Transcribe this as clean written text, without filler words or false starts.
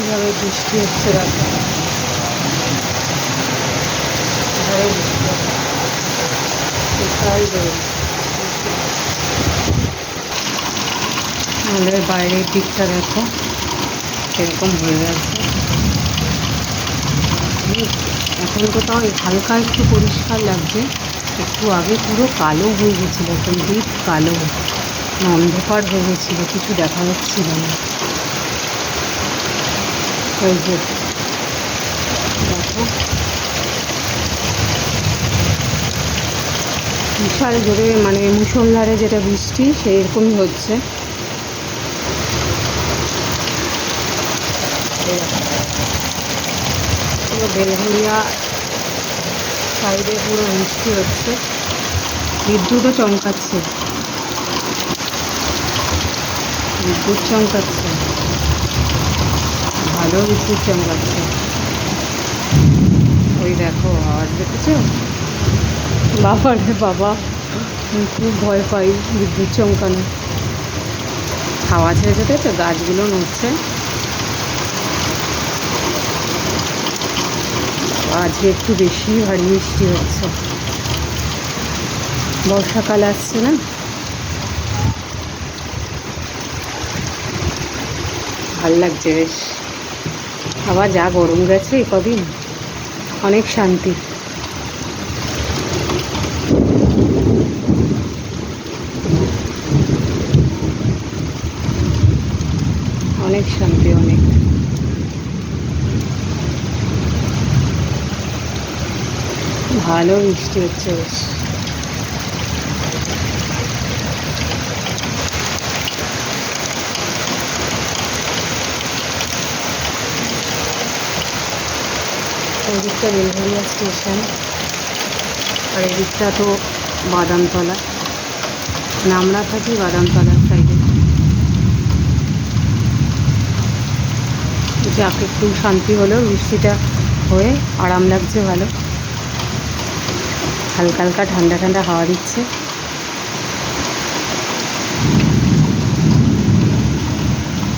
কীভাবে বৃষ্টি হচ্ছে রাতে, ঝড়ে বৃষ্টি হচ্ছে, বিশাল জোর। আমাদের বাইরের দিকটা দেখো সেরকম হয়ে গেছে। এখন তো তাও হালকা একটু পরিষ্কার লাগছে, একটু আগে পুরো কালো হয়ে গেছিলো, একদম ডিপ কালো, অন্ধকার হয়ে গেছিলো, কিছু দেখা যাচ্ছিল না। ওই যে দেখো বিশাল জোরে, মানে মুষলধারে যেটা বৃষ্টি সেরকমই হচ্ছে। পুরো বেলঘরিয়া সাইডে পুরো বৃষ্টি হচ্ছে, বিদ্যুৎও চমকাচ্ছে, বিদ্যুৎ চমকাচ্ছে, ভালো বিদ্যুৎ চমকাচ্ছে। ওই দেখো আওয়াজ দেখেছো? বাবা রে বাবা, খুব ভয় পাই বিদ্যুৎ চমকানো। হাওয়া ছেড়ে যেতেছে, গাছগুলো নড়ছে। আজকে একটু বেশি ভারী বৃষ্টি হচ্ছে, বর্ষাকাল আসছে না, ভাল লাগছে বেশ। আবার যা গরম গেছে এই কদিন, অনেক শান্তি। অনেক শান্তি, অনেক ভালো বৃষ্টি হচ্ছে বেশ। ওইদিকটা বেলঘরিয়া স্টেশন, আর এদিকটা তো বাদামতলা, মানে আমরা থাকি বাদামতলার সাইডে। যাক একটু শান্তি হলো, বৃষ্টিটা হয়ে আরাম লাগছে, ভালো হালকা হালকা ঠান্ডা ঠান্ডা হাওয়া দিচ্ছে।